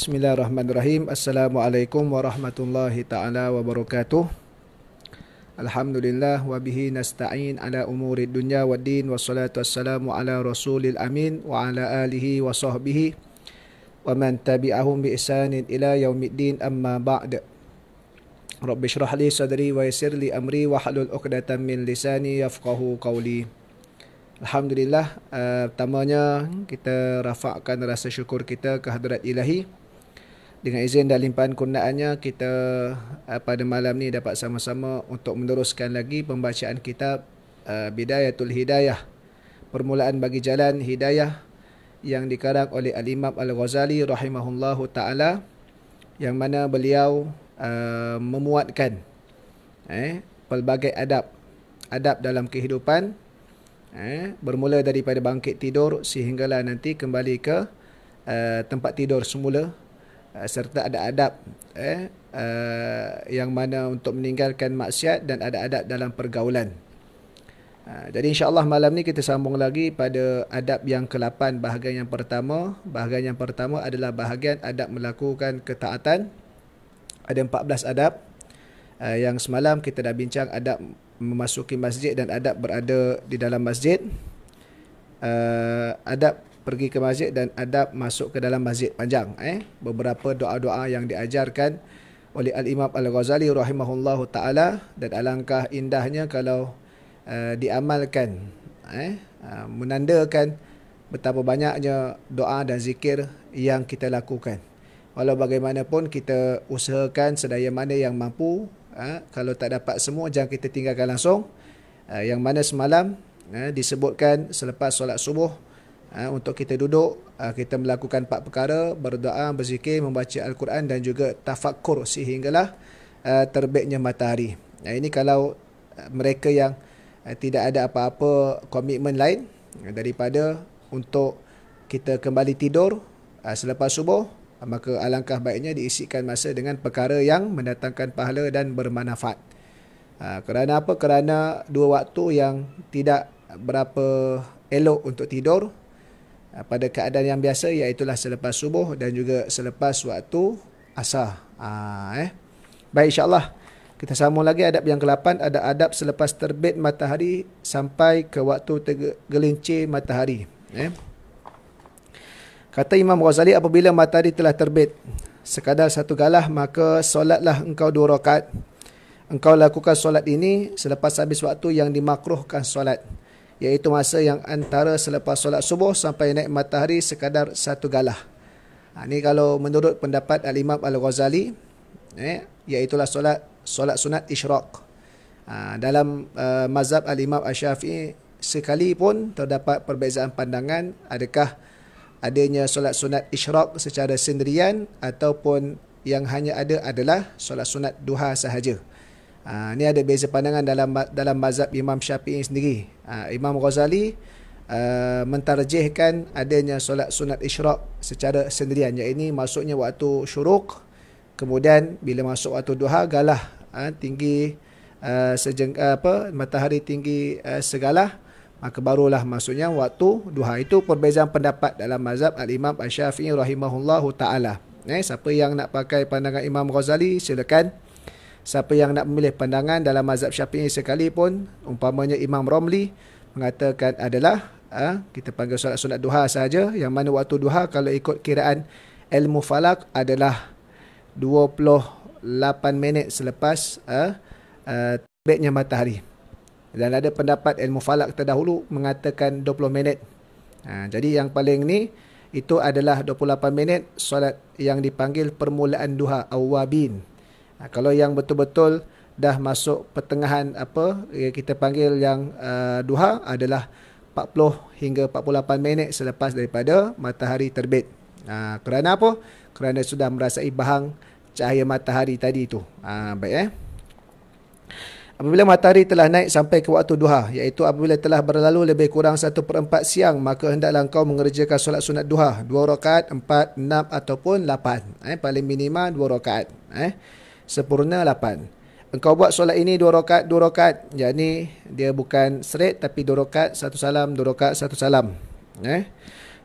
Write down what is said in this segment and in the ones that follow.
Bismillahirrahmanirrahim. Assalamualaikum warahmatullahi ta'ala wabarakatuh. Alhamdulillah wa bihi nasta'in ala umuri dunya waddin, wassalatu wassalamu ala rasulil amin wa ala alihi wa sahbihi wa man tabi'ahum bi ihsanin ila yaumiddin, amma ba'd. Rabbi shrah li sadri wa yassir li amri wa hlul 'uqdatam min lisani yafqahu qawli. Alhamdulillah, pertamanya kita rafakkan rasa syukur kita ke hadrat Ilahi. Dengan izin dan limpahan kurniaannya, kita pada malam ni dapat sama-sama untuk meneruskan lagi pembacaan kitab Bidayatul Hidayah, Permulaan Bagi Jalan Hidayah, yang dikarang oleh Al-Imam Al-Ghazali rahimahullahu ta'ala, yang mana beliau memuatkan pelbagai adab dalam kehidupan, bermula daripada bangkit tidur sehinggalah nanti kembali ke tempat tidur semula, serta ada adab yang mana untuk meninggalkan maksiat, dan ada adab dalam pergaulan. Jadi insya-Allah malam ni kita sambung lagi pada adab yang ke-8, bahagian yang pertama. Bahagian yang pertama adalah bahagian adab melakukan ketaatan. Ada 14 adab. Yang semalam kita dah bincang adab memasuki masjid dan adab berada di dalam masjid. Adab pergi ke masjid dan adab masuk ke dalam masjid, panjang. Beberapa doa-doa yang diajarkan oleh Al-Imam Al-Ghazali rahimahullahu ta'ala, dan alangkah indahnya kalau diamalkan, menandakan betapa banyaknya doa dan zikir yang kita lakukan. Walau bagaimanapun kita usahakan sedaya mana yang mampu. Kalau tak dapat semua, jangan kita tinggalkan langsung. Yang mana semalam disebutkan selepas solat subuh, untuk kita duduk, kita melakukan 4 perkara: berdoa, berzikir, membaca Al-Quran, dan juga tafakkur sehinggalah terbitnya matahari. Ini kalau mereka yang tidak ada apa-apa komitmen lain daripada untuk kita kembali tidur selepas subuh, maka alangkah baiknya diisikan masa dengan perkara yang mendatangkan pahala dan bermanfaat. Kerana apa? Kerana 2 waktu yang tidak berapa elok untuk tidur pada keadaan yang biasa, iaitulah selepas subuh dan juga selepas waktu asar. Baik, insya-Allah kita sambung lagi adab yang ke-8. Ada adab selepas terbit matahari sampai ke waktu tergelincir matahari. Kata Imam Ghazali, apabila matahari telah terbit sekadar 1 galah, maka solatlah engkau 2 rakaat. Engkau lakukan solat ini selepas habis waktu yang dimakruhkan solat, iaitu masa yang antara selepas solat subuh sampai naik matahari sekadar 1 galah. Ini kalau menurut pendapat Al-Imam Al-Ghazali, iaitulah solat sunat isyraq. Dalam mazhab Al-Imam Asy-Syafi'i sekalipun terdapat perbezaan pandangan, adakah adanya solat sunat isyraq secara sendirian ataupun yang hanya ada adalah solat sunat duha sahaja. Ini ada beza pandangan dalam mazhab Imam Syafi'i sendiri. Imam Ghazali mentarjihkan adanya solat sunat isyraq secara sendirian, iaitu maksudnya waktu syuruk, kemudian bila masuk waktu duha, galah tinggi matahari tinggi segalah, maka barulah maksudnya waktu duha. Itu perbezaan pendapat dalam mazhab Al-Imam Asy-Syafi'i rahimahullahu ta'ala. Siapa yang nak pakai pandangan Imam Ghazali, silakan. Siapa yang nak memilih pandangan dalam mazhab Syafi'i sekalipun, umpamanya Imam Romli mengatakan adalah kita panggil solat sunat duha saja, yang mana waktu duha kalau ikut kiraan ilmu falak adalah 28 minit selepas terbitnya matahari. Dan ada pendapat ilmu falak terdahulu mengatakan 20 minit. Jadi yang paling ni itu adalah 28 minit solat yang dipanggil permulaan duha, awwabin. Kalau yang betul-betul dah masuk pertengahan kita panggil yang duha, adalah 40 hingga 48 minit selepas daripada matahari terbit. Kerana apa? Kerana sudah merasai bahang cahaya matahari tadi itu. Baik. Apabila matahari telah naik sampai ke waktu duha, iaitu apabila telah berlalu lebih kurang 1/4 siang, maka hendaklah engkau mengerjakan solat sunat duha 2 rakaat, 4, 6 ataupun 8. Paling minima 2 rakaat. Sempurna 8. Engkau buat solat ini 2 rakaat, 2 rakaat. Jadi dia bukan straight, tapi 2 rakaat 1 salam, 2 rakaat 1 salam.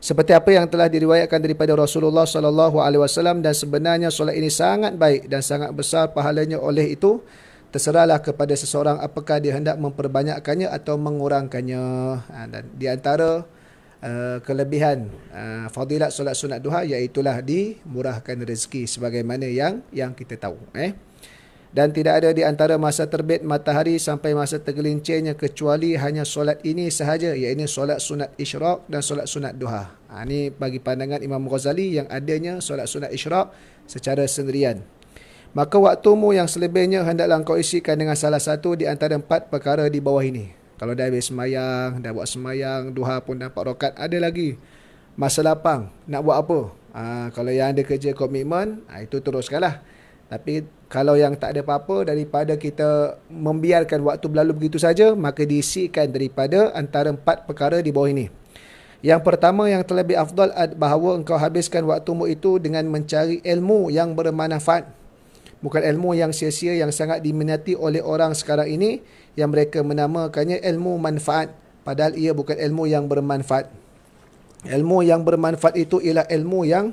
Seperti apa yang telah diriwayatkan daripada Rasulullah sallallahu alaihi wasallam, dan sebenarnya solat ini sangat baik dan sangat besar pahalanya. Oleh itu, terserahlah kepada seseorang apakah dia hendak memperbanyakkannya atau mengurangkannya. Dan di antara kelebihan fadilat solat sunat duha iaitulah dimurahkan rezeki sebagaimana yang kita tahu. Dan tidak ada di antara masa terbit matahari sampai masa tergelincirnya kecuali hanya solat ini sahaja, iaitu solat sunat isyraq dan solat sunat duha. Ini bagi pandangan Imam Ghazali yang adanya solat sunat isyraq secara sendirian. Maka waktumu yang selebihnya hendaklah kau isikan dengan salah satu di antara 4 perkara di bawah ini. Kalau dah habis semayang, dah buat semayang, duha pun dah 4 rakaat, ada lagi masa lapang, nak buat apa? Kalau yang ada kerja komitmen, itu teruskanlah. Tapi kalau yang tak ada apa-apa, daripada kita membiarkan waktu berlalu begitu saja, maka diisikan daripada antara 4 perkara di bawah ini. Yang pertama yang terlebih afdal bahawa engkau habiskan waktumu itu dengan mencari ilmu yang bermanfaat. Bukan ilmu yang sia-sia yang sangat diminati oleh orang sekarang ini, yang mereka menamakannya ilmu manfaat. Padahal ia bukan ilmu yang bermanfaat. Ilmu yang bermanfaat itu ialah ilmu yang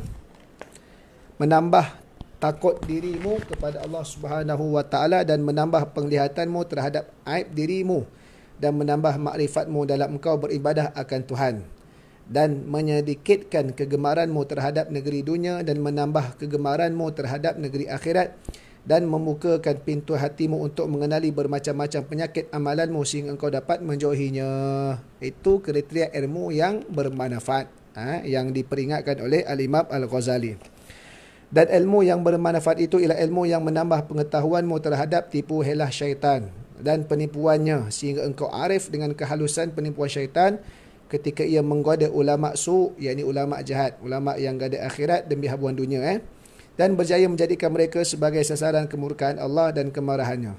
menambah takut dirimu kepada Allah Subhanahu wa taala dan menambah penglihatanmu terhadap aib dirimu dan menambah makrifatmu dalam engkau beribadah akan Tuhan dan menyedikitkan kegemaranmu terhadap negeri dunia dan menambah kegemaranmu terhadap negeri akhirat dan membukakan pintu hatimu untuk mengenali bermacam-macam penyakit amalanmu sehingga engkau dapat menjauhinya. Itu kriteria ilmu yang bermanfaat yang diperingatkan oleh Al-Imam Al-Ghazali. Dan ilmu yang bermanfaat itu ialah ilmu yang menambah pengetahuanmu terhadap tipu helah syaitan dan penipuannya sehingga engkau arif dengan kehalusan penipuan syaitan ketika ia menggoda ulama su, yakni ulama jahat, ulama yang gada akhirat demi habuan dunia, dan berjaya menjadikan mereka sebagai sasaran kemurkaan Allah dan kemarahannya.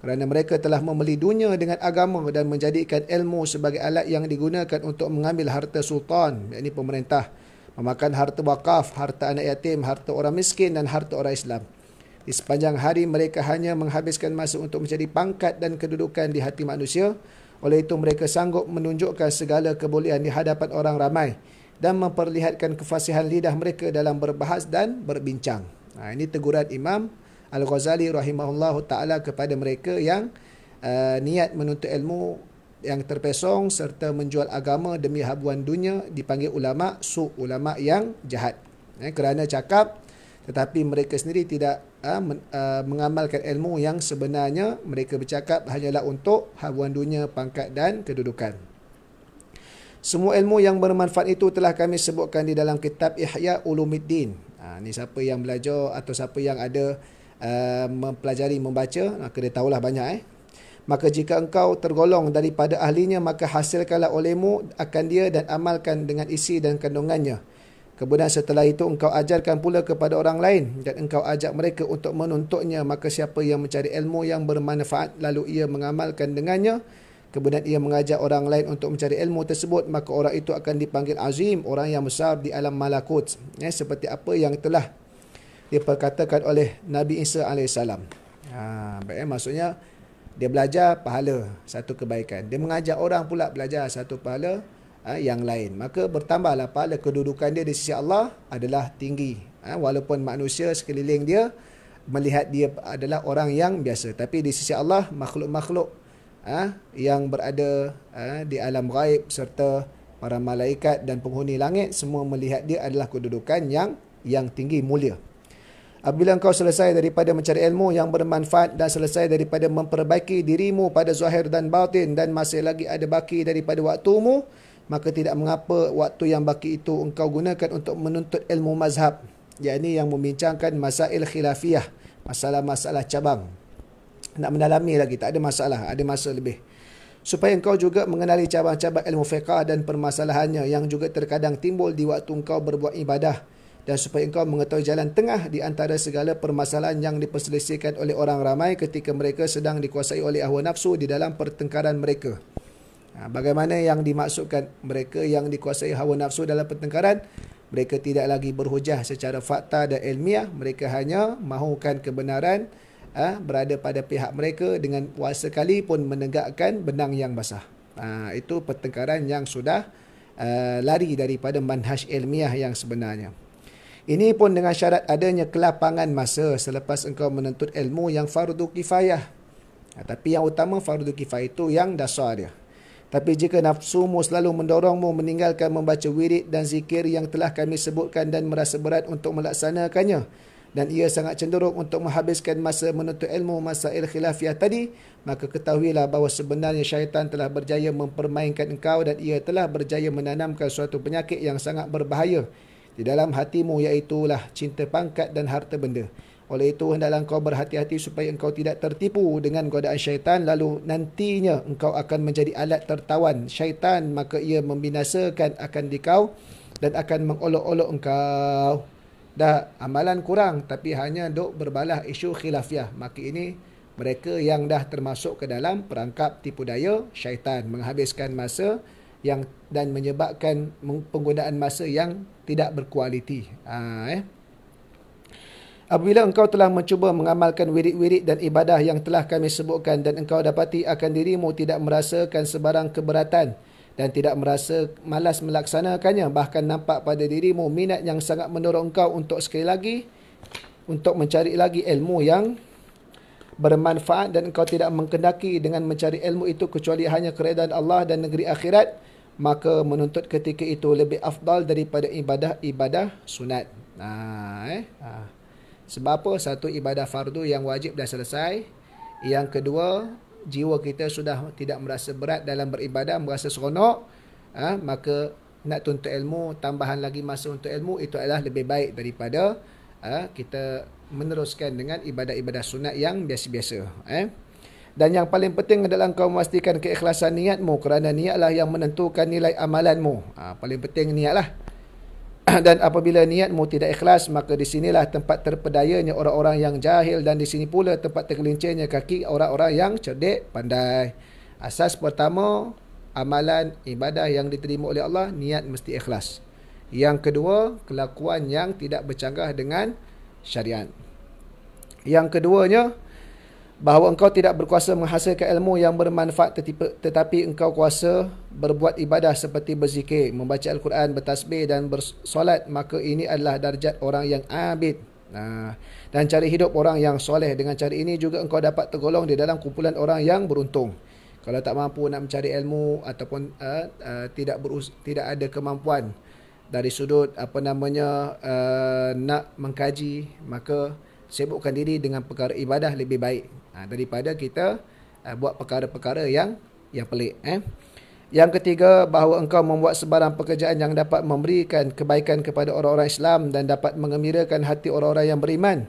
Kerana mereka telah membeli dunia dengan agama dan menjadikan ilmu sebagai alat yang digunakan untuk mengambil harta sultan, yakni pemerintah, memakan harta wakaf, harta anak yatim, harta orang miskin dan harta orang Islam. Di sepanjang hari mereka hanya menghabiskan masa untuk mencari pangkat dan kedudukan di hati manusia. Oleh itu mereka sanggup menunjukkan segala kebolehan di hadapan orang ramai dan memperlihatkan kefasihan lidah mereka dalam berbahas dan berbincang. Ini teguran Imam Al-Ghazali rahimahullahu ta'ala kepada mereka yang niat menuntut ilmu yang terpesong serta menjual agama demi habuan dunia, dipanggil ulama su, ulama yang jahat. Kerana cakap tetapi mereka sendiri tidak mengamalkan ilmu yang sebenarnya. Mereka bercakap hanyalah untuk habuan dunia, pangkat dan kedudukan. Semua ilmu yang bermanfaat itu telah kami sebutkan di dalam kitab Ihya Ulumuddin. Ni siapa yang belajar atau siapa yang ada mempelajari, membaca, maka dia tahulah banyak. Maka jika engkau tergolong daripada ahlinya, maka hasilkanlah olehmu akan dia dan amalkan dengan isi dan kandungannya. Kemudian setelah itu engkau ajarkan pula kepada orang lain dan engkau ajak mereka untuk menuntutnya. Maka siapa yang mencari ilmu yang bermanfaat lalu ia mengamalkan dengannya, kemudian ia mengajak orang lain untuk mencari ilmu tersebut, maka orang itu akan dipanggil azim, orang yang besar di alam malakut. Seperti apa yang telah diperkatakan oleh Nabi Isa AS. Maksudnya dia belajar, pahala, satu kebaikan. Dia mengajak orang pula belajar, satu pahala yang lain. Maka bertambahlah pahala. Kedudukan dia di sisi Allah adalah tinggi. Walaupun manusia sekeliling dia melihat dia adalah orang yang biasa. Tapi di sisi Allah, makhluk-makhluk yang berada di alam ghaib serta para malaikat dan penghuni langit, semua melihat dia adalah kedudukan yang tinggi, mulia. Apabila engkau selesai daripada mencari ilmu yang bermanfaat dan selesai daripada memperbaiki dirimu pada zahir dan batin dan masih lagi ada baki daripada waktumu, maka tidak mengapa waktu yang baki itu engkau gunakan untuk menuntut ilmu mazhab, yakni yang membincangkan masail khilafiyah, masalah-masalah cabang. Nak mendalami lagi, tak ada masalah, ada masa lebih. Supaya engkau juga mengenali cabang-cabang ilmu fiqah dan permasalahannya yang juga terkadang timbul di waktu engkau berbuat ibadah, dan supaya engkau mengetahui jalan tengah di antara segala permasalahan yang diperselisihkan oleh orang ramai ketika mereka sedang dikuasai oleh hawa nafsu di dalam pertengkaran mereka. Bagaimana yang dimaksudkan mereka yang dikuasai hawa nafsu dalam pertengkaran? Mereka tidak lagi berhujah secara fakta dan ilmiah. Mereka hanya mahukan kebenaran berada pada pihak mereka dengan sekali pun menegakkan benang yang basah. Itu pertengkaran yang sudah lari daripada manhaj ilmiah yang sebenarnya. Ini pun dengan syarat adanya kelapangan masa selepas engkau menuntut ilmu yang fardu kifayah. Tapi yang utama fardu kifayah itu yang dasar dia. Tapi jika nafsumu selalu mendorongmu meninggalkan membaca wirid dan zikir yang telah kami sebutkan dan merasa berat untuk melaksanakannya, dan ia sangat cenderung untuk menghabiskan masa menuntut ilmu masail khilafiyah tadi, maka ketahuilah bahawa sebenarnya syaitan telah berjaya mempermainkan engkau dan ia telah berjaya menanamkan suatu penyakit yang sangat berbahaya di dalam hatimu, iaitulah cinta pangkat dan harta benda. Oleh itu, hendaklah engkau berhati-hati supaya engkau tidak tertipu dengan godaan syaitan, lalu nantinya engkau akan menjadi alat tertawan syaitan, maka ia membinasakan akan dikau dan akan mengolok-olok engkau. Dah amalan kurang tapi hanya duk berbalah isu khilafiyah, maka ini mereka yang dah termasuk ke dalam perangkap tipu daya syaitan, menghabiskan masa yang dan menyebabkan penggunaan masa yang tidak berkualiti. Apabila engkau telah mencuba mengamalkan wirid-wirid dan ibadah yang telah kami sebutkan dan engkau dapati akan dirimu tidak merasakan sebarang keberatan dan tidak merasa malas melaksanakannya, bahkan nampak pada dirimu minat yang sangat mendorong engkau untuk sekali lagi untuk mencari lagi ilmu yang bermanfaat, dan engkau tidak mengkendaki dengan mencari ilmu itu kecuali hanya keredaan Allah dan negeri akhirat, maka menuntut ketika itu lebih afdal daripada ibadah-ibadah sunat. Sebab apa? Satu, ibadah fardu yang wajib dah selesai. Yang kedua, jiwa kita sudah tidak merasa berat dalam beribadah, merasa seronok, maka nak tuntut ilmu, tambahan lagi masa untuk ilmu, itu adalah lebih baik daripada kita meneruskan dengan ibadah-ibadah sunat yang biasa-biasa. Dan yang paling penting adalah engkau memastikan keikhlasan niatmu, kerana niatlah yang menentukan nilai amalanmu. Paling penting niatlah. Dan apabila niatmu tidak ikhlas, maka di sinilah tempat terpedayanya orang-orang yang jahil, dan di sini pula tempat tergelincirnya kaki orang-orang yang cerdik pandai. Asas pertama, amalan ibadah yang diterima oleh Allah, niat mesti ikhlas. Yang kedua, kelakuan yang tidak bercanggah dengan syariat. Yang keduanya, bahawa engkau tidak berkuasa menghasilkan ilmu yang bermanfaat, tetapi engkau kuasa berbuat ibadah seperti berzikir, membaca Al-Quran, bertasbih dan bersolat, maka ini adalah darjat orang yang abid. Dan cari hidup orang yang soleh. Dengan cara ini juga engkau dapat tergolong di dalam kumpulan orang yang beruntung. Kalau tak mampu nak mencari ilmu ataupun tidak ada kemampuan dari sudut nak mengkaji, maka sibukkan diri dengan perkara ibadah lebih baik daripada kita buat perkara-perkara yang pelik. Yang ketiga, bahawa engkau membuat sebarang pekerjaan yang dapat memberikan kebaikan kepada orang-orang Islam dan dapat mengembirakan hati orang-orang yang beriman,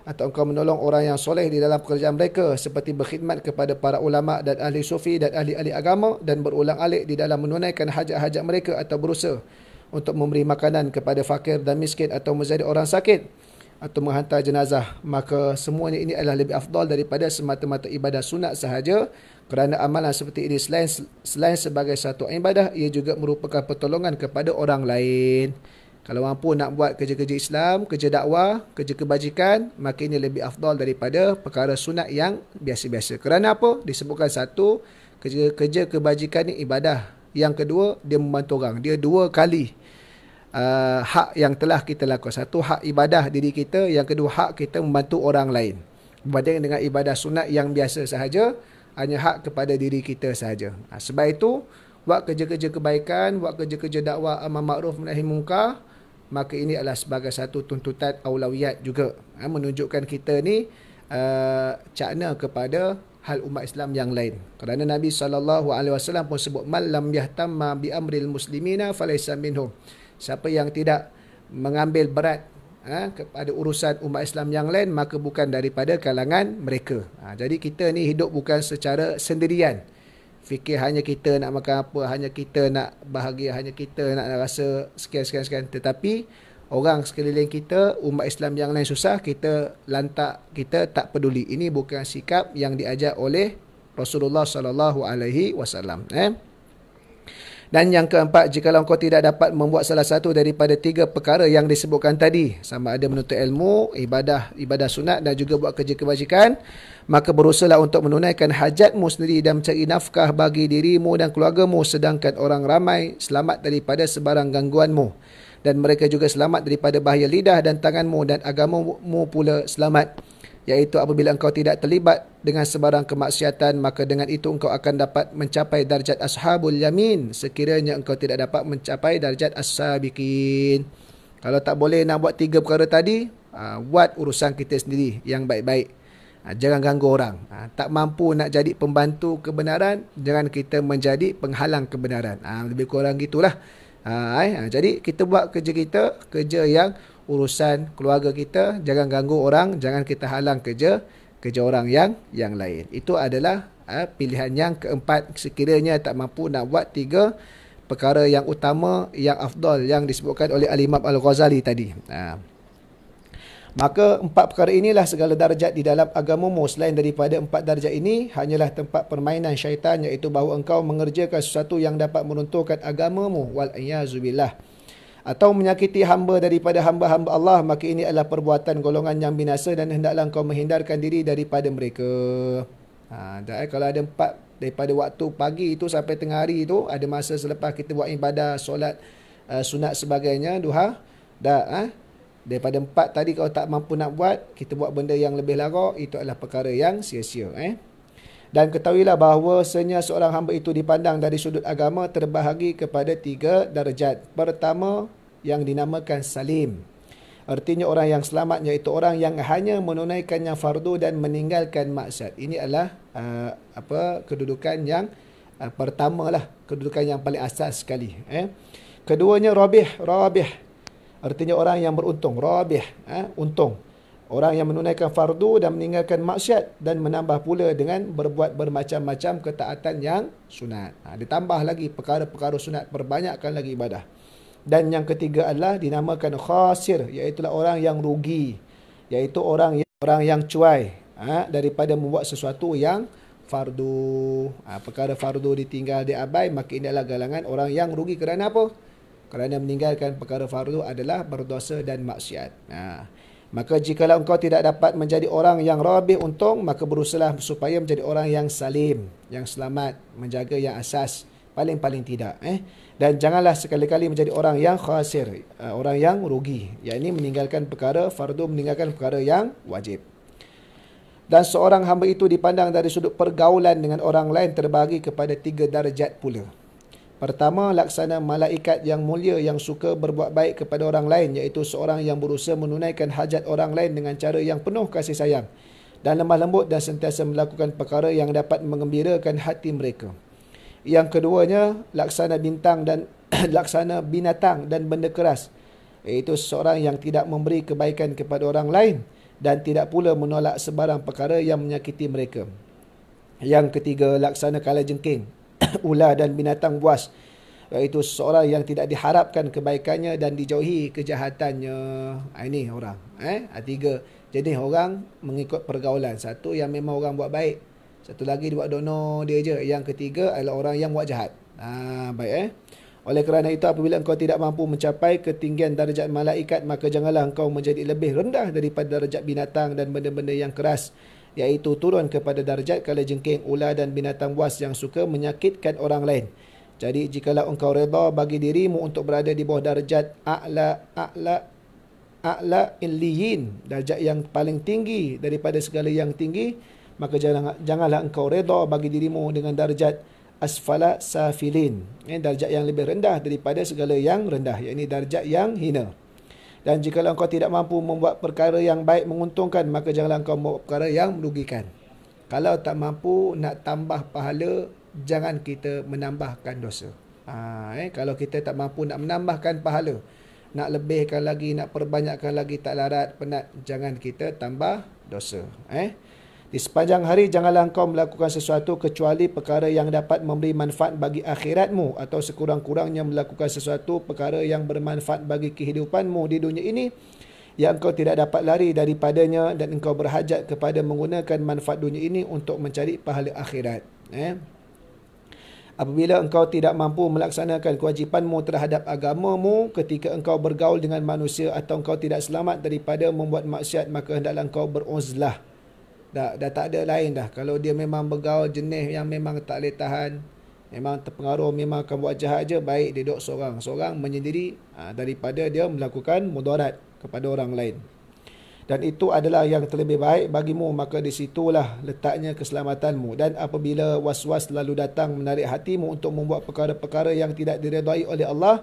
atau engkau menolong orang yang soleh di dalam pekerjaan mereka, seperti berkhidmat kepada para ulama dan ahli sufi dan ahli-ahli agama, dan berulang-alik di dalam menunaikan hajat-hajat mereka, atau berusaha untuk memberi makanan kepada fakir dan miskin, atau menjadi orang sakit, atau menghantar jenazah. Maka semuanya ini adalah lebih afdal daripada semata-mata ibadah sunat sahaja, kerana amalan seperti ini selain sebagai satu ibadah, ia juga merupakan pertolongan kepada orang lain. Kalau mampu nak buat kerja-kerja Islam, kerja dakwah, kerja kebajikan, maka ini lebih afdal daripada perkara sunat yang biasa-biasa. Kerana apa? Disebutkan satu, kerja kebajikan ni ibadah. Yang kedua, dia membantu orang. Dia dua kali hak yang telah kita lakukan. Satu, hak ibadah diri kita. Yang kedua, hak kita membantu orang lain. Berbanding dengan ibadah sunat yang biasa sahaja, hanya hak kepada diri kita sahaja. Sebab itu, buat kerja-kerja kebaikan, buat kerja-kerja dakwah amar ma'ruf nahi munkar, maka ini adalah sebagai satu tuntutan aulawiyat juga. Menunjukkan kita ni cakna kepada hal umat Islam yang lain. Kerana Nabi SAW pun sebut, man lam yahtamma bi amril muslimina falaysa minhum. Siapa yang tidak mengambil berat kepada urusan umat Islam yang lain, maka bukan daripada kalangan mereka. Jadi kita ni hidup bukan secara sendirian. Fikir hanya kita nak makan apa, hanya kita nak bahagia, hanya kita nak rasa sekian. Tetapi orang sekeliling kita, umat Islam yang lain susah, kita lantak, kita tak peduli. Ini bukan sikap yang diajar oleh Rasulullah SAW. Dan yang keempat, jikalau engkau tidak dapat membuat salah satu daripada 3 perkara yang disebutkan tadi, sama ada menuntut ilmu, ibadah sunat dan juga buat kerja kebajikan, maka berusahalah untuk menunaikan hajatmu sendiri dan mencari nafkah bagi dirimu dan keluargamu, sedangkan orang ramai selamat daripada sebarang gangguanmu. Dan mereka juga selamat daripada bahaya lidah dan tanganmu, dan agamamu pula selamat. Iaitu apabila engkau tidak terlibat dengan sebarang kemaksiatan, maka dengan itu engkau akan dapat mencapai darjat ashabul yamin, sekiranya engkau tidak dapat mencapai darjat as-sabiqin. Kalau tak boleh nak buat 3 perkara tadi, buat urusan kita sendiri yang baik-baik. Jangan ganggu orang. Tak mampu nak jadi pembantu kebenaran, jangan kita menjadi penghalang kebenaran. Lebih kurang gitulah. Jadi kita buat kerja kita, kerja yang urusan keluarga kita, jangan ganggu orang, jangan kita halang kerja orang yang lain. Itu adalah pilihan yang keempat, sekiranya tak mampu nak buat 3 perkara yang utama, yang afdal, yang disebutkan oleh Al-Imam Al-Ghazali tadi. Maka 4 perkara inilah segala darjat di dalam agamamu. Selain daripada 4 darjat ini, hanyalah tempat permainan syaitan, iaitu bahawa engkau mengerjakan sesuatu yang dapat meruntuhkan agamamu, wal-iyazubillah, atau menyakiti hamba daripada hamba-hamba Allah, maka ini adalah perbuatan golongan yang binasa dan hendaklah engkau menghindarkan diri daripada mereka. Kalau ada 4 daripada waktu pagi itu sampai tengah hari itu, ada masa selepas kita buat ibadah, solat sunat sebagainya, duha, daripada 4 tadi kalau tak mampu nak buat, kita buat benda yang lebih larak, itu adalah perkara yang sia-sia. Dan ketahuilah bahawasanya seorang hamba itu dipandang dari sudut agama terbahagi kepada 3 darjat. Pertama, yang dinamakan salim. Artinya orang yang selamat, iaitu orang yang hanya menunaikan yang fardu dan meninggalkan maksiat. Ini adalah kedudukan yang pertama lah, kedudukan yang paling asas sekali. Keduanya rabih. Artinya orang yang beruntung, rabih, untung. Orang yang menunaikan fardu dan meninggalkan maksiat dan menambah pula dengan berbuat bermacam-macam ketaatan yang sunat. Ditambah lagi perkara-perkara sunat, perbanyakkan lagi ibadah. Dan yang ketiga adalah dinamakan khasir, iaitu orang yang rugi, iaitu orang yang cuai daripada membuat sesuatu yang fardu. Perkara fardu ditinggal, diabai, maka ini adalah galangan orang yang rugi. Kerana apa? Kerana meninggalkan perkara fardu adalah berdosa dan maksiat. Maka jikalau engkau tidak dapat menjadi orang yang rabih untung, maka berusahalah supaya menjadi orang yang salim, yang selamat, menjaga yang asas, paling-paling tidak. Dan janganlah sekali-kali menjadi orang yang khasir, orang yang rugi, yakni meninggalkan perkara fardu, meninggalkan perkara yang wajib. Dan seorang hamba itu dipandang dari sudut pergaulan dengan orang lain terbahagi kepada 3 darjat pula. Pertama, laksana malaikat yang mulia yang suka berbuat baik kepada orang lain, iaitu seorang yang berusaha menunaikan hajat orang lain dengan cara yang penuh kasih sayang dan lemah lembut dan sentiasa melakukan perkara yang dapat mengembirakan hati mereka. Yang keduanya, laksana binatang dan benda keras, iaitu seorang yang tidak memberi kebaikan kepada orang lain dan tidak pula menolak sebarang perkara yang menyakiti mereka. Yang ketiga, laksana kalajengking, ular dan binatang buas, iaitu seorang yang tidak diharapkan kebaikannya dan dijauhi kejahatannya. Ini orang. 3 jenis orang mengikut pergaulan. Satu yang memang orang buat baik, satu lagi dia buat dono dia je. Yang ketiga adalah orang yang buat jahat. Baik. Oleh kerana itu, apabila engkau tidak mampu mencapai ketinggian darjat malaikat, maka janganlah engkau menjadi lebih rendah daripada darjat binatang dan benda-benda yang keras, iaitu turun kepada darjat kalajengking, ular dan binatang buas yang suka menyakitkan orang lain. Jadi jikalau engkau redha bagi dirimu untuk berada di bawah darjat a'la illiyin, darjat yang paling tinggi daripada segala yang tinggi, maka janganlah engkau redha bagi dirimu dengan darjat asfala safilin, darjat yang lebih rendah daripada segala yang rendah, yakni darjat yang hina. Dan jika engkau tidak mampu membuat perkara yang baik menguntungkan, maka janganlah engkau membuat perkara yang merugikan. Kalau tak mampu nak tambah pahala, jangan kita menambahkan dosa. Kalau kita tak mampu nak menambahkan pahala, nak lebihkan lagi, nak perbanyakkan lagi, tak larat, penat, jangan kita tambah dosa. Di sepanjang hari janganlah engkau melakukan sesuatu kecuali perkara yang dapat memberi manfaat bagi akhiratmu, atau sekurang-kurangnya melakukan sesuatu perkara yang bermanfaat bagi kehidupanmu di dunia ini yang engkau tidak dapat lari daripadanya, dan engkau berhajat kepada menggunakan manfaat dunia ini untuk mencari pahala akhirat. Apabila engkau tidak mampu melaksanakan kewajipanmu terhadap agamamu ketika engkau bergaul dengan manusia atau engkau tidak selamat daripada membuat maksiat, maka hendaklah engkau beruzlah. Dah tak ada lain dah. Kalau dia memang bergaul jenis yang memang tak boleh tahan, memang terpengaruh, memang akan buat jahat je, baik dia duduk seorang menyendiri daripada dia melakukan mudarat kepada orang lain. Dan itu adalah yang terlebih baik bagimu, maka di situlah letaknya keselamatanmu. Dan apabila was-was lalu datang menarik hatimu untuk membuat perkara-perkara yang tidak diredai oleh Allah,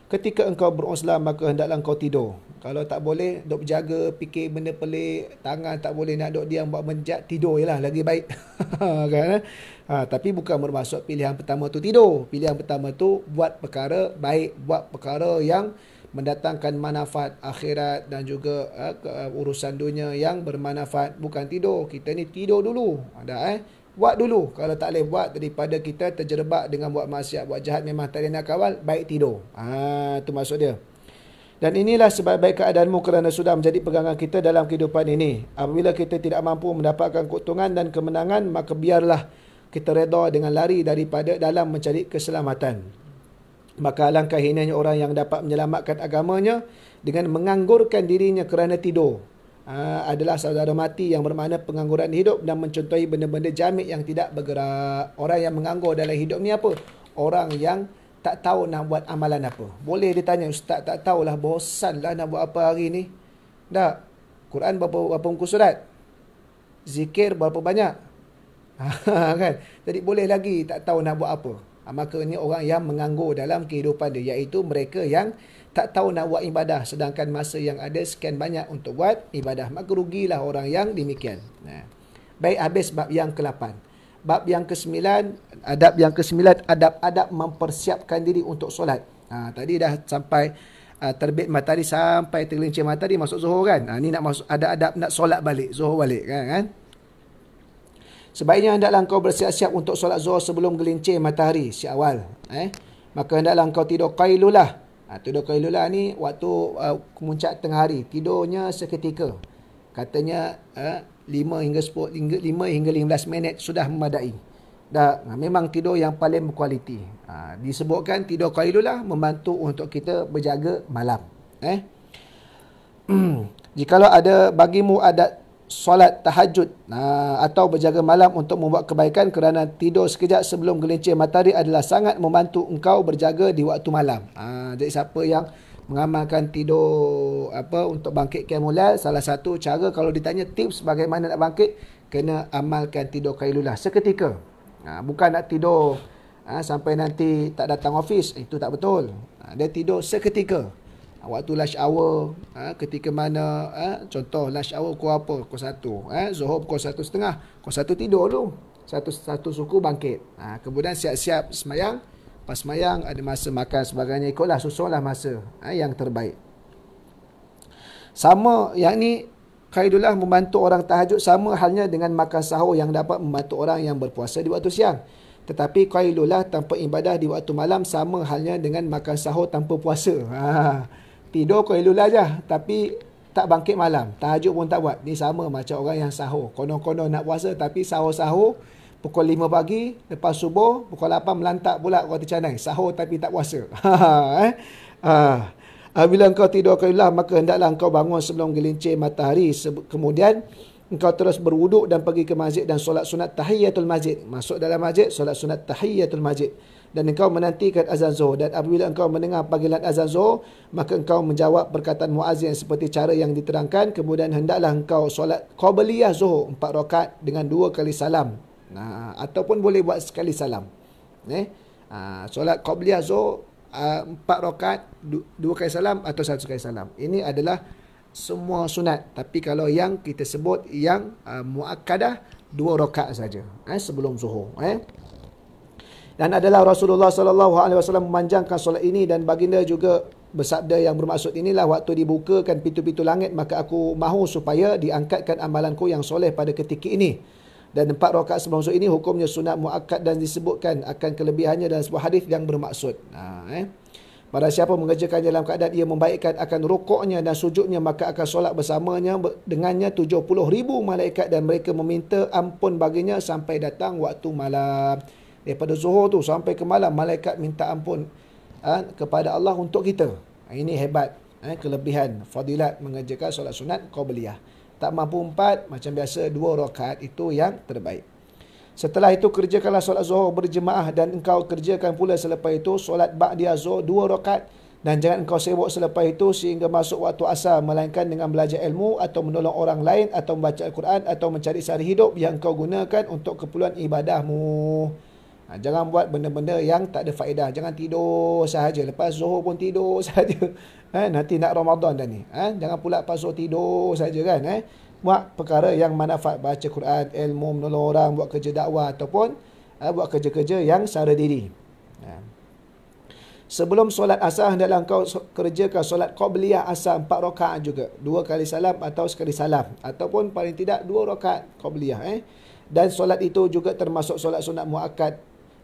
ketika engkau beruzlah, maka hendaklah engkau tidur. Kalau tak boleh, duk berjaga, fikir benda pelik, tangan tak boleh nak duk diam buat menjat, tidur je lah, lagi baik. Kan? Tapi bukan bermaksud pilihan pertama tu tidur. Pilihan pertama tu buat perkara baik, buat perkara yang mendatangkan manfaat akhirat dan juga urusan dunia yang bermanfaat. Bukan tidur. Kita ni tidur dulu. Buat dulu. Kalau tak boleh buat, daripada kita terjerebak dengan buat maksiat, buat jahat, memang tak boleh nak kawal, baik tidur. Itu maksud dia. Dan inilah sebaik-baik keadaanmu kerana sudah menjadi pegangan kita dalam kehidupan ini. Apabila kita tidak mampu mendapatkan keuntungan dan kemenangan, maka biarlah kita reda dengan lari daripada dalam mencari keselamatan. Maka alangkah hinanya orang yang dapat menyelamatkan agamanya dengan menganggurkan dirinya kerana tidur. Adalah saudara mati, yang bermakna pengangguran hidup dan mencontohi benda-benda jamik yang tidak bergerak. Orang yang menganggur dalam hidup ni apa? Orang yang tak tahu nak buat amalan apa. Boleh ditanya, ustaz tak tahulah, bosan lah nak buat apa hari ni. Tak? Quran berapa muka surat? Zikir berapa banyak? Kan? Jadi boleh lagi tak tahu nak buat apa. Maka ini orang yang menganggur dalam kehidupan dia, iaitu mereka yang tak tahu nak buat ibadah, sedangkan masa yang ada sekian banyak untuk buat ibadah. Maka rugilah orang yang demikian. Baik, habis bab yang ke-8. Bab yang ke-9, adab-adab mempersiapkan diri untuk solat. Tadi dah sampai terbit matahari sampai tergelincir matahari masuk Zuhur kan. Ni nak masuk adab-adab nak solat balik, Zuhur balik kan. Sebaiknya hendaklah engkau bersiap-siap untuk solat Zuhur sebelum gelincir matahari si awal. Maka hendaklah engkau tidur qailulah. Tidur qailulah ni waktu kemuncak tengah hari, tidurnya seketika. Katanya 5 hingga 15 minit sudah memadai. Memang tidur yang paling berkualiti. Disebutkan tidur qailulah membantu untuk kita berjaga malam. Jikalau ada bagimu adat solat tahajud atau berjaga malam untuk membuat kebaikan, kerana tidur sekejap sebelum gelincir matahari adalah sangat membantu engkau berjaga di waktu malam. Jadi siapa yang mengamalkan tidur untuk bangkit qiyamul lail, salah satu cara kalau ditanya tips bagaimana nak bangkit, kena amalkan tidur qailulah seketika. Bukan nak tidur sampai nanti tak datang office, itu tak betul. Dia tidur seketika. Waktu lunch hour, ketika mana contoh lunch hour pukul apa? Pukul 1. Zuhur pukul 1.30. Pukul 1 tidur dulu. Satu suku bangkit. Kemudian siap-siap semayang. Pas semayang ada masa makan sebagainya, ikutlah, susunlah masa yang terbaik. Sama, yang ni qailulah membantu orang tahajud sama halnya dengan makan sahur yang dapat membantu orang yang berpuasa di waktu siang. Tetapi qailulah tanpa ibadah di waktu malam sama halnya dengan makan sahur tanpa puasa. Tidur qailulah je, tapi tak bangkit malam. Tahajud pun tak buat. Ni sama macam orang yang sahur. Konon-konon nak puasa tapi sahur-sahur pukul 5 pagi, lepas subuh pukul 8 melantak pula roti canai. Sahur tapi tak puasa. Bila engkau tidur qailulah, maka hendaklah engkau bangun sebelum gelincir matahari. Kemudian engkau terus berwuduk dan pergi ke masjid dan solat sunat tahiyatul masjid. Masuk dalam masjid, solat sunat tahiyatul masjid. Dan engkau menantikan azan zuhur. Dan apabila engkau mendengar panggilan azan zuhur, maka engkau menjawab perkataan muazzin seperti cara yang diterangkan. Kemudian hendaklah engkau solat qabliyah zuhur 4 rakaat dengan 2 kali salam. Ataupun boleh buat sekali salam. Solat qabliyah zuhur 4 rakaat 2 kali salam atau 1 kali salam. Ini adalah semua sunat. Tapi kalau yang kita sebut yang muakkadah 2 rakaat saja sebelum zuhur. Dan adalah Rasulullah SAW memanjangkan solat ini, dan baginda juga bersabda yang bermaksud inilah, waktu dibukakan pintu-pintu langit, maka aku mahu supaya diangkatkan amalanku yang soleh pada ketika ini. Dan 4 rakaat sebelum zuhur ini hukumnya sunat muakkad dan disebutkan akan kelebihannya dalam sebuah hadis yang bermaksud. Pada siapa mengerjakan dalam keadaan ia membaikkan akan rukuknya dan sujudnya, maka akan solat bersamanya dengannya 70,000 malaikat, dan mereka meminta ampun baginya sampai datang waktu malam. Daripada zuhur tu sampai ke malam, malaikat minta ampun kepada Allah untuk kita. Ini hebat, kelebihan fadilat mengerjakan solat sunat qabliyah. Tak mampu 4, macam biasa 2 rakaat itu yang terbaik. Setelah itu kerjakanlah solat zuhur berjemaah, dan engkau kerjakan pula selepas itu solat ba'diyah zuhur 2 rakaat. Dan jangan engkau sibuk selepas itu sehingga masuk waktu asar, melainkan dengan belajar ilmu atau menolong orang lain atau membaca Al-Quran atau mencari sari hidup yang kau gunakan untuk keperluan ibadahmu. Jangan buat benda-benda yang tak ada faedah. Jangan tidur sahaja. Lepas zuhur pun tidur sahaja. Nanti nak Ramadan dah ni. Jangan pula lepas zuhur tidur sahaja kan. Buat perkara yang manfaat. Baca Quran, ilmu, menolong orang, buat kerja dakwah ataupun buat kerja-kerja yang sara diri. Sebelum solat asar, hendaklah engkau kerjakan solat qabliyah asar 4 rakaat juga. 2 kali salam atau sekali salam. Ataupun paling tidak 2 rakaat qabliyah. Dan solat itu juga termasuk solat sunat muakkad.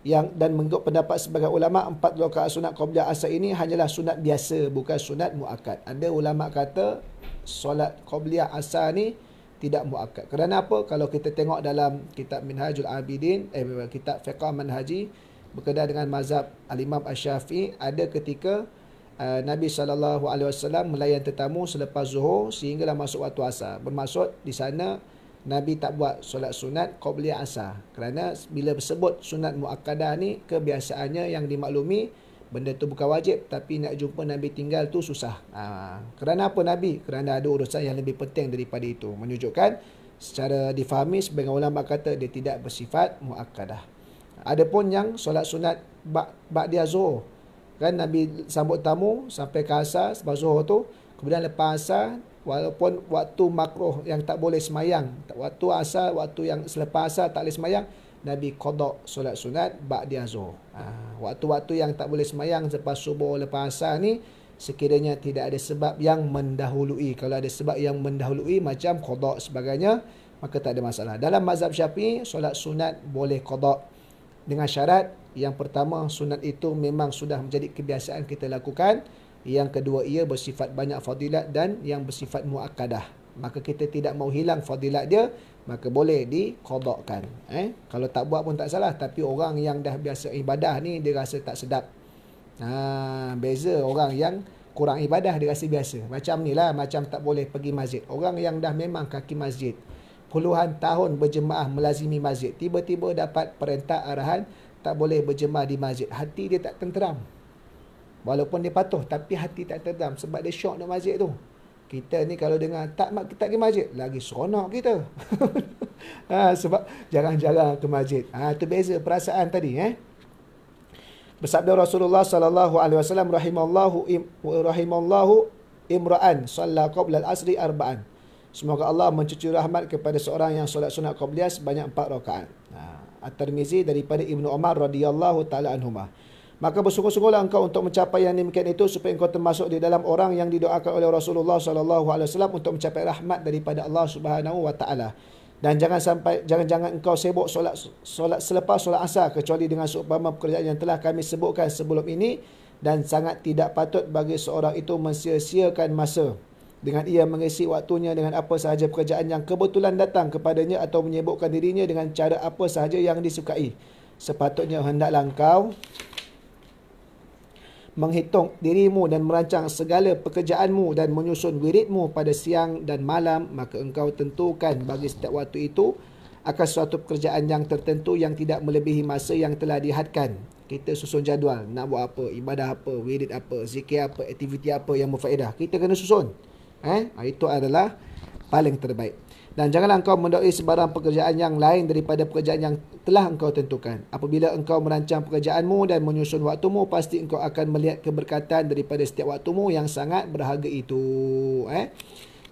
Dan mengikut pendapat sebagai ulama, 4 rakaat sunat qabliyah asar ini hanyalah sunat biasa, bukan sunat muakkad. Ada ulama kata solat qabliyah asar ni tidak muakkad. Kerana apa? Kalau kita tengok dalam kitab Minhajul Abidin, kitab fiqh manhaji, berkenaan dengan mazhab Al-Imam Asy-Syafi'i, ada ketika Nabi SAW melayan tetamu selepas zuhur sehinggalah masuk waktu asar. Bermaksud di sana Nabi tak buat solat sunat qabliyah asar. Kerana bila sebut sunat muakkadah ni, kebiasaannya yang dimaklumi benda tu bukan wajib, tapi nak jumpa Nabi tinggal tu susah. Kerana apa Nabi? Kerana ada urusan yang lebih penting daripada itu. Menunjukkan secara difahami sebagian ulama kata dia tidak bersifat muakkadah. Adapun yang solat sunat ba'diyah zuhur, kan Nabi sambut tamu sampai ke asar, sebab zuhur tu, kemudian lepas asar, walaupun waktu makruh yang tak boleh semayang, waktu asar, waktu yang selepas asar tak boleh semayang, Nabi qada solat sunat ba'diyah zuhur. Waktu-waktu yang tak boleh semayang selepas subuh, lepas asar ni, sekiranya tidak ada sebab yang mendahului. Kalau ada sebab yang mendahului macam qada sebagainya, maka tak ada masalah. Dalam mazhab Syafi'i, solat sunat boleh qada dengan syarat yang pertama, sunat itu memang sudah menjadi kebiasaan kita lakukan. Yang kedua, ia bersifat banyak fadilat, dan yang bersifat muakkadah. Maka kita tidak mau hilang fadilat dia, maka boleh diqadakkan. Kalau tak buat pun tak salah, tapi orang yang dah biasa ibadah ni dia rasa tak sedap. Beza orang yang kurang ibadah, dia rasa biasa. Macam ni lah, macam tak boleh pergi masjid. Orang yang dah memang kaki masjid, puluhan tahun berjemaah melazimi masjid, tiba-tiba dapat perintah arahan tak boleh berjemaah di masjid, hati dia tak tenteram. Walaupun dia patuh, tapi hati tak tenteram sebab dia syok nak masjid tu. Kita ni kalau dengar tak pergi masjid, lagi seronok kita. Sebab jarang-jarang ke masjid. Itu beza perasaan tadi. Bersabda Rasulullah sallallahu alaihi wasallam, rahimallahu imra'an shalla qabla al-asri arba'an. Semoga Allah mencucur rahmat kepada seorang yang solat sunat qabliyah sebanyak 4 rakaat. At-Tirmizi daripada Ibnu Umar radhiyallahu taala anhuma. Maka bersungguh-sungguhlah engkau untuk mencapai yang demikian itu, supaya engkau termasuk di dalam orang yang didoakan oleh Rasulullah sallallahu alaihi wasallam untuk mencapai rahmat daripada Allah Subhanahu wa taala. Dan jangan engkau sibuk solat selepas solat asar kecuali dengan seumpama pekerjaan yang telah kami sebutkan sebelum ini, dan sangat tidak patut bagi seorang itu mensia-siakan masa dengan ia mengisi waktunya dengan apa sahaja pekerjaan yang kebetulan datang kepadanya atau menyibukkan dirinya dengan cara apa sahaja yang disukai. Sepatutnya hendaklah engkau menghitung dirimu dan merancang segala pekerjaanmu dan menyusun wiridmu pada siang dan malam. Maka engkau tentukan bagi setiap waktu itu akan suatu pekerjaan yang tertentu yang tidak melebihi masa yang telah dihadkan. Kita susun jadual, nak buat apa, ibadah apa, wirid apa, zikir apa, aktiviti apa yang berfaedah, kita kena susun. Itu adalah paling terbaik. Dan janganlah engkau mendakwi sebarang pekerjaan yang lain daripada pekerjaan yang telah engkau tentukan. Apabila engkau merancang pekerjaanmu dan menyusun waktumu, pasti engkau akan melihat keberkatan daripada setiap waktumu yang sangat berharga itu.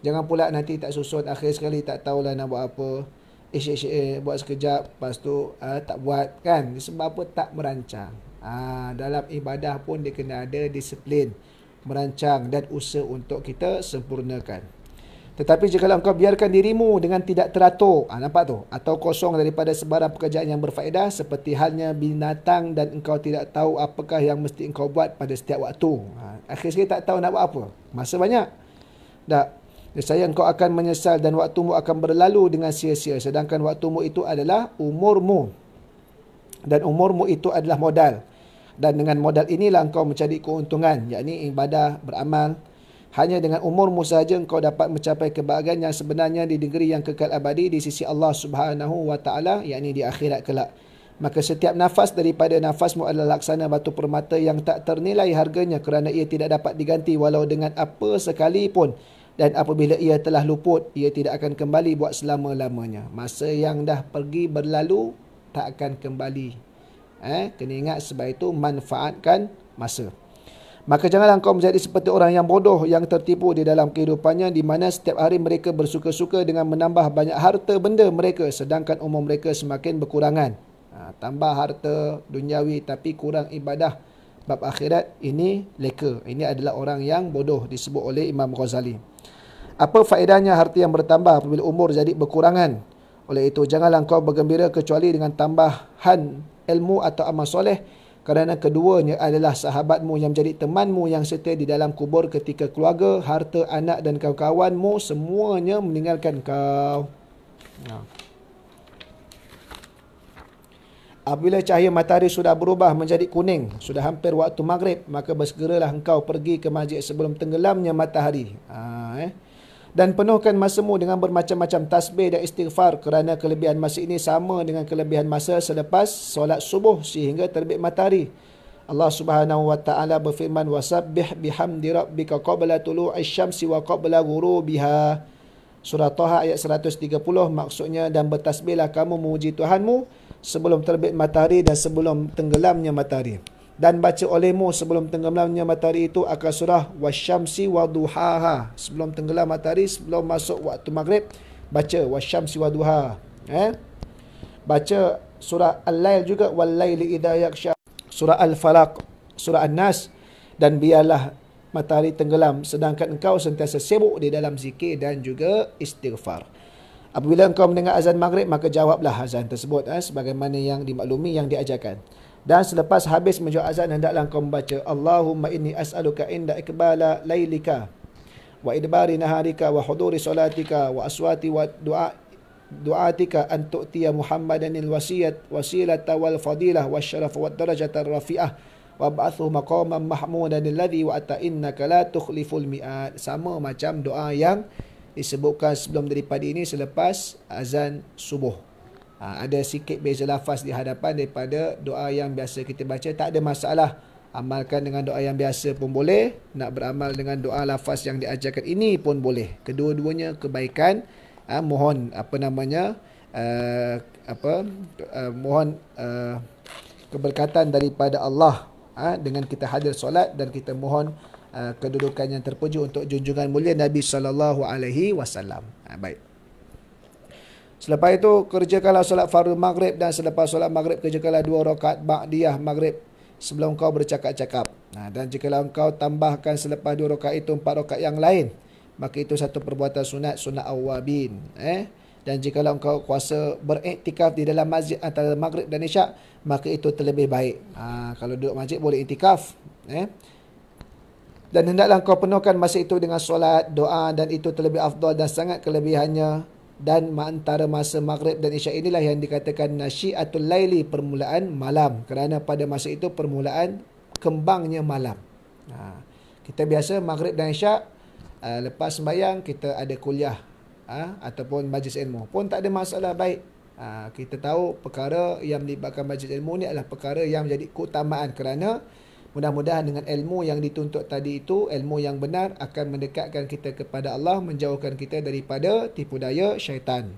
Jangan pula nanti tak susun, akhir sekali tak tahulah nak buat apa. Buat sekejap, lepas tu tak buat kan. Sebab apa? Tak merancang. Dalam ibadah pun dia kena ada disiplin, merancang dan usaha untuk kita sempurnakan. Tetapi jika engkau biarkan dirimu dengan tidak teratur, nampak tu, atau kosong daripada sebarang pekerjaan yang berfaedah, seperti halnya binatang, dan engkau tidak tahu apakah yang mesti engkau buat pada setiap waktu. Akhir sekali tak tahu nak buat apa. Masa banyak. Nescaya engkau akan menyesal dan waktumu akan berlalu dengan sia-sia, sedangkan waktumu itu adalah umurmu. Dan umurmu itu adalah modal. Dan dengan modal inilah engkau mencari keuntungan, yakni ibadah, beramal. Hanya dengan umurmu sahaja engkau dapat mencapai kebahagiaan yang sebenarnya di negeri yang kekal abadi di sisi Allah Subhanahu wa taala, yakni di akhirat kelak. Maka setiap nafas daripada nafasmu adalah laksana batu permata yang tak ternilai harganya, kerana ia tidak dapat diganti walau dengan apa sekalipun. Dan apabila ia telah luput, ia tidak akan kembali buat selama-lamanya. Masa yang dah pergi berlalu tak akan kembali. Kena ingat, sebab itu manfaatkan masa. Maka janganlah engkau menjadi seperti orang yang bodoh yang tertipu di dalam kehidupannya, di mana setiap hari mereka bersuka-suka dengan menambah banyak harta benda mereka, sedangkan umur mereka semakin berkurangan. Tambah harta duniawi tapi kurang ibadah bab akhirat, ini leka. Ini adalah orang yang bodoh, disebut oleh Imam Ghazali. Apa faedahnya harta yang bertambah apabila umur jadi berkurangan? Oleh itu, janganlah engkau bergembira kecuali dengan tambahan ilmu atau amal soleh, kerana keduanya adalah sahabatmu yang menjadi temanmu yang setia di dalam kubur ketika keluarga, harta, anak dan kawan-kawanmu semuanya meninggalkan kau. Apabila cahaya matahari sudah berubah menjadi kuning, sudah hampir waktu maghrib, maka bersegeralah engkau pergi ke masjid sebelum tenggelamnya matahari. Dan penuhkan masamu dengan bermacam-macam tasbih dan istighfar, kerana kelebihan masa ini sama dengan kelebihan masa selepas solat subuh sehingga terbit matahari. Allah Subhanahu wa taala berfirman, wasabbih bihamdi rabbika qabla tulu'isy syamsi wa qabla ghurubiha. Surah Taha ayat 130, maksudnya, dan bertasbihlah kamu memuji Tuhanmu sebelum terbit matahari dan sebelum tenggelamnya matahari. Dan baca olehmu sebelum tenggelamnya matahari itu akan surah wasyamsi waduhaha. Sebelum tenggelam matahari, sebelum masuk waktu maghrib, baca wasyamsi waduha. Baca surah Al-Lail juga, wal-laili idza yaghsha. Surah Al-Falaq, surah An-Nas. Dan biarlah matahari tenggelam sedangkan engkau sentiasa sibuk di dalam zikir dan juga istighfar. Apabila engkau mendengar azan maghrib, maka jawablah azan tersebut sebagaimana yang dimaklumi, yang diajarkan. Dan selepas habis menjawab azan, hendaklah engkau membaca Allahumma inni as'aluka inda ikbala lailika wa idbari naharika wa huduri salatika wa aswati wa du'atika an tu'tiya Muhammadanil wasilata wal fadilah wa syaraf wa darajata rafi'ah wa ba'athu maqaman mahmudan alladhi wa ata innaka la tukhliful mi'ad. Sama macam doa yang disebutkan sebelum daripada ini selepas azan subuh. Ada sikit beza lafaz di hadapan daripada doa yang biasa kita baca. Tak ada masalah, amalkan dengan doa yang biasa pun boleh, nak beramal dengan doa lafaz yang diajarkan ini pun boleh. Kedua-duanya kebaikan. Mohon mohon keberkatan daripada Allah dengan kita hadir solat, dan kita mohon kedudukan yang terpuji untuk junjungan mulia Nabi sallallahu alaihi wasallam. Baik. Selepas itu kerjakanlah solat fardu maghrib, dan selepas solat maghrib kerjakanlah 2 rakaat ba'diyah maghrib sebelum kau bercakap-cakap. Dan jikalau engkau tambahkan selepas 2 rakaat itu 4 rakaat yang lain, maka itu satu perbuatan sunat awwabin. Dan jikalau engkau kuasa beriktikaf di dalam masjid antara maghrib dan isyak, maka itu terlebih baik. Kalau duduk masjid boleh iktikaf. Dan hendaklah engkau penuhkan masa itu dengan solat, doa, dan itu terlebih afdal dan sangat kelebihannya. Dan antara masa maghrib dan isyak inilah yang dikatakan nasyiatul laili, permulaan malam, kerana pada masa itu permulaan kembangnya malam. Kita biasa maghrib dan isyak, lepas sembahyang kita ada kuliah ataupun majlis ilmu pun tak ada masalah, baik. Kita tahu perkara yang melibatkan majlis ilmu ni adalah perkara yang menjadi keutamaan, kerana mudah-mudahan dengan ilmu yang dituntut tadi itu, ilmu yang benar, akan mendekatkan kita kepada Allah, menjauhkan kita daripada tipu daya syaitan.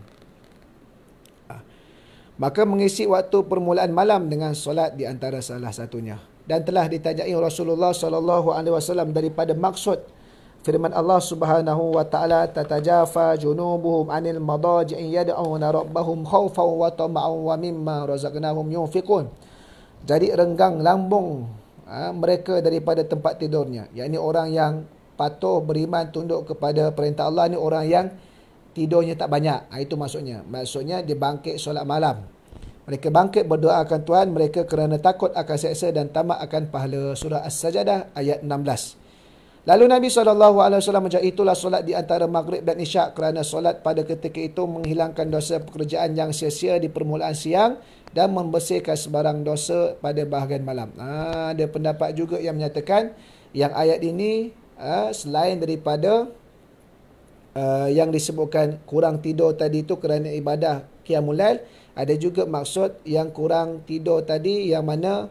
Maka mengisi waktu permulaan malam dengan solat di antara salah satunya. Dan telah ditajai Rasulullah SAW daripada maksud firman Allah Subhanahu wa taala, tatajafa junubuhum anil madaji'i yad'una rabbahum khaufan wa tama'an wa mimma razaqnahum yunfiqun. Jadi renggang lambung mereka daripada tempat tidurnya, yakni orang yang patuh beriman tunduk kepada perintah Allah ni orang yang tidurnya tak banyak. Itu maksudnya dia bangkit solat malam. Mereka bangkit berdoa akan Tuhan mereka kerana takut akan seksa dan tamak akan pahala. Surah As-Sajdah ayat 16. Lalu Nabi SAW macam itulah solat di antara maghrib dan isyak, kerana solat pada ketika itu menghilangkan dosa pekerjaan yang sia-sia di permulaan siang dan membersihkan sebarang dosa pada bahagian malam. Ada pendapat juga yang menyatakan yang ayat ini selain daripada yang disebutkan kurang tidur tadi itu kerana ibadah qiyamul lail, ada juga maksud yang kurang tidur tadi yang mana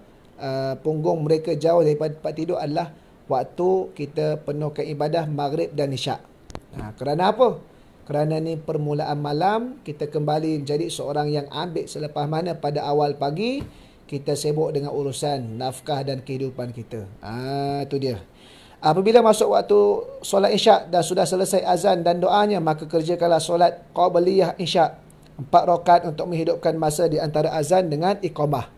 punggung mereka jauh daripada tempat tidur adalah waktu kita penuhkan ibadah maghrib dan isyak. Kerana apa? Kerana ni permulaan malam, kita kembali menjadi seorang yang ambil selepas mana pada awal pagi kita sibuk dengan urusan nafkah dan kehidupan kita. Itu dia. Apabila masuk waktu solat isyak dan sudah selesai azan dan doanya, maka kerjakanlah solat qabliyah isyak 4 rakaat untuk menghidupkan masa di antara azan dengan iqamah.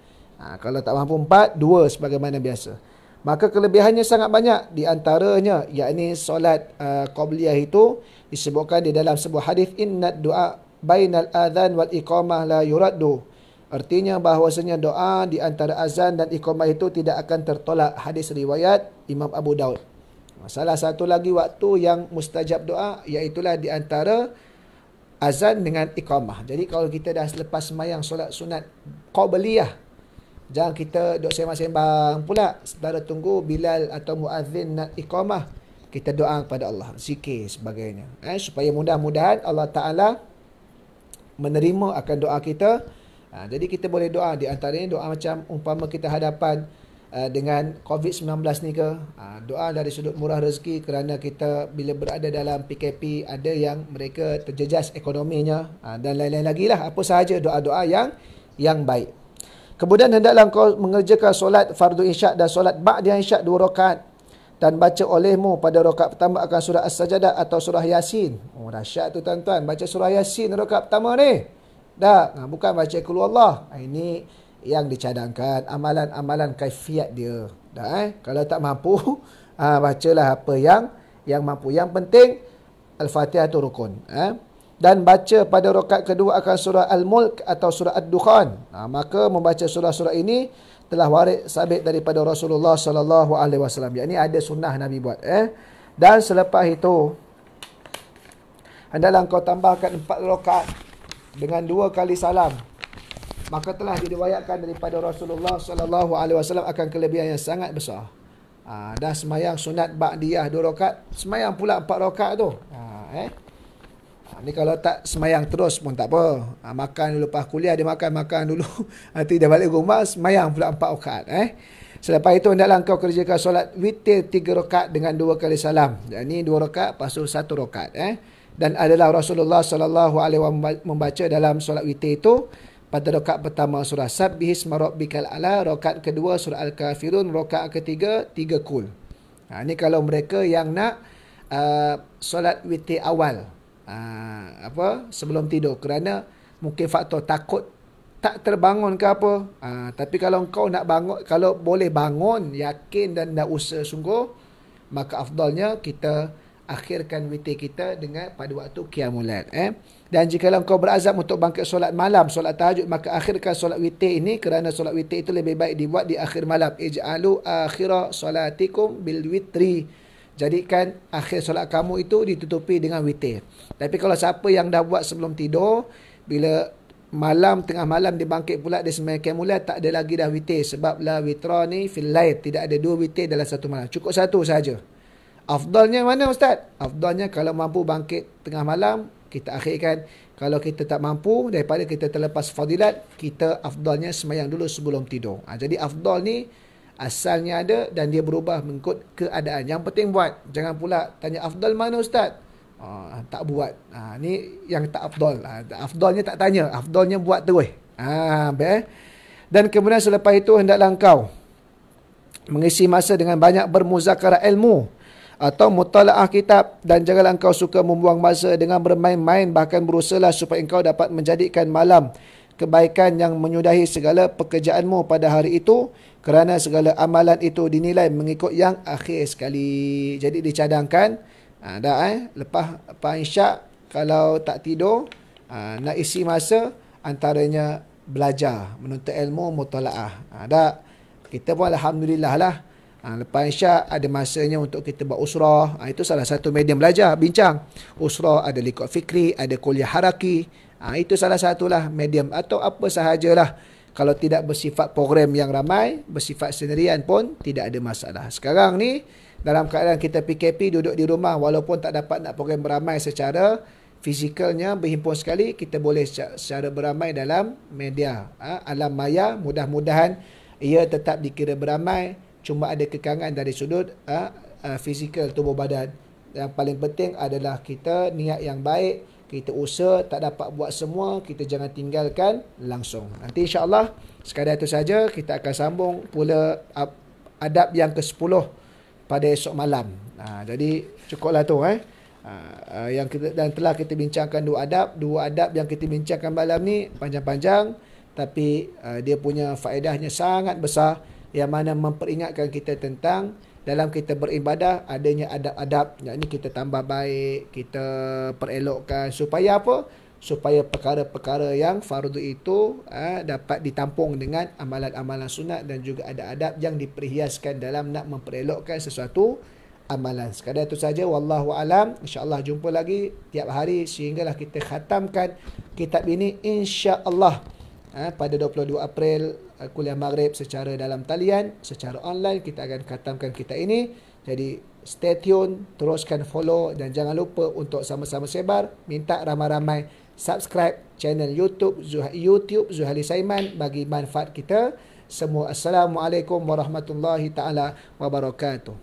Kalau tak mampu 4, 2 sebagaimana biasa. Maka kelebihannya sangat banyak, di antaranya yakni solat qabliyah itu disebutkan di dalam sebuah hadis, inna du'a bainal adhan wal iqamah la yuraddu. Artinya bahawasanya doa di antara azan dan iqamah itu tidak akan tertolak. Hadis riwayat Imam Abu Daud. Salah satu lagi waktu yang mustajab doa iaitulah di antara azan dengan iqamah. Jadi kalau kita dah selepas sembahyang solat sunat qabliyah, jangan kita duduk sembang-sembang pula sementara tunggu Bilal atau muazzin nak iqamah. Kita doa kepada Allah, zikir sebagainya, supaya mudah-mudahan Allah Ta'ala menerima akan doa kita. Jadi kita boleh doa, di antaranya doa macam umpama kita hadapan dengan COVID-19 ni ke, doa dari sudut murah rezeki, kerana kita bila berada dalam PKP ada yang mereka terjejas ekonominya, dan lain-lain lagi lah, apa sahaja doa-doa yang baik. Kemudian hendaklah kau mengerjakan solat fardu isyak dan solat ba'da isyak 2 rakaat, dan baca olehmu pada rakaat pertama akan surah As-Sajdah atau surah Yasin. Dahsyat tu tuan-tuan, baca surah Yasin rakaat pertama ni. Bukan baca Qul Huwallah. Ini yang dicadangkan, amalan-amalan kaifiat dia. Kalau tak mampu, bacalah apa yang mampu. Yang penting Al-Fatihah tu rukun. Dan baca pada rakaat kedua akan surah Al-Mulk atau surah Ad-Dukhan. Maka membaca surah-surah ini telah warid sabit daripada Rasulullah sallallahu alaihi wasallam. Yang ini ada sunnah Nabi buat. Dan selepas itu hendaklah engkau tambahkan 4 rakaat dengan 2 kali salam. Maka telah diriwayatkan daripada Rasulullah sallallahu alaihi wasallam akan kelebihan yang sangat besar. Dah sembahyang sunat ba'diyah 2 rakaat, sembahyang pula 4 rakaat tu. Ni kalau tak semayang terus pun tak apa. Makan dulu, lepas kuliah dia makan dulu. Nanti dia balik rumah, semayang pula 4 rakaat. Selepas itu hendaklah engkau kerjakan solat witir 3 rakaat dengan 2 kali salam. Ini 2 rakaat, lepas tu 1 rakaat. Dan adalah Rasulullah sallallahu alaihi wasallam membaca dalam solat witir itu pada rakaat pertama surah Sabbihisma rabbikal a'la, rakaat kedua surah Al-Kafirun, rakaat ketiga 3 Qul. Ini kalau mereka yang nak solat witir awal, sebelum tidur, kerana mungkin faktor takut tak terbangun ke apa. Tapi kalau engkau nak bangun, kalau boleh bangun yakin dan nak usaha sungguh, maka afdalnya kita akhirkan witir kita dengan pada waktu qiyamul lail. Dan jika engkau berazam untuk bangkit solat malam, solat tahajud, maka akhirkan solat witir ini, kerana solat witir itu lebih baik dibuat di akhir malam. Ij'alu akhira salatikum bil witri. Jadikan akhir solat kamu itu ditutupi dengan witir. Tapi kalau siapa yang dah buat sebelum tidur, bila malam, tengah malam dia bangkit pula, dia sembahyang qiyamul lail, tak ada lagi dah witir. Sebab la witrani fil lail, tidak ada 2 witir dalam satu malam. Cukup 1 saja. Afdalnya mana Ustaz? Afdalnya kalau mampu bangkit tengah malam, kita akhirkan. Kalau kita tak mampu, daripada kita terlepas fadilat, kita afdalnya sembahyang dulu sebelum tidur. Jadi afdal ni asalnya ada dan dia berubah mengikut keadaan. Yang penting buat. Jangan pula tanya afdal mana Ustaz? Tak buat. Ni yang tak afdal. Afdalnya tak tanya. Afdalnya buat terus. Dan kemudian selepas itu hendaklah engkau mengisi masa dengan banyak bermuzakarah ilmu atau mutalaah kitab, dan janganlah engkau suka membuang masa dengan bermain-main, bahkan berusahalah supaya engkau dapat menjadikan malam kebaikan yang menyudahi segala pekerjaanmu pada hari itu, kerana segala amalan itu dinilai mengikut yang akhir sekali. Jadi dicadangkan lepas isyak, kalau tak tidur, nak isi masa antaranya belajar, menuntut ilmu, mutalaah. Kita pun alhamdulillah lah, Lepas Isyak ada masanya untuk kita buat usrah. Itu salah satu medium belajar, bincang. Usrah, ada liqab fikri, ada kuliah haraki. Itu salah satulah medium atau apa sahajalah. Kalau tidak bersifat program yang ramai, bersifat sendirian pun tidak ada masalah. Sekarang ni, dalam keadaan kita PKP, duduk di rumah, walaupun tak dapat nak program beramai secara fizikalnya, berhimpun sekali, kita boleh secara beramai dalam media. Alam maya, mudah-mudahan ia tetap dikira beramai, cuma ada kekangan dari sudut fizikal tubuh badan. Yang paling penting adalah kita niat yang baik, kita usaha, tak dapat buat semua, kita jangan tinggalkan langsung. Nanti insya-Allah sekadar itu saja, kita akan sambung pula adab yang ke-10 pada esok malam. Jadi cukuplah tu yang kita, dan telah kita bincangkan dua adab yang kita bincangkan malam ni panjang-panjang, tapi dia punya faedahnya sangat besar, yang mana memperingatkan kita tentang dalam kita beribadah adanya adab-adab, yakni kita tambah baik, kita perelokkan supaya apa? Supaya perkara-perkara yang fardu itu dapat ditampung dengan amalan-amalan sunat, dan juga ada adab yang diperhiaskan dalam nak memperelokkan sesuatu amalan. Sekadar itu saja, wallahu alam. Insya-Allah jumpa lagi tiap hari sehinggalah kita khatamkan kitab ini insya-Allah pada 22 April kuliah maghrib secara dalam talian, secara online kita akan khatamkan kitab ini. Jadi stay tune, teruskan follow, dan jangan lupa untuk sama-sama sebar, minta ramai-ramai subscribe channel YouTube Zuhaili Saiman bagi manfaat kita semua. Assalamualaikum warahmatullahi taala wabarakatuh.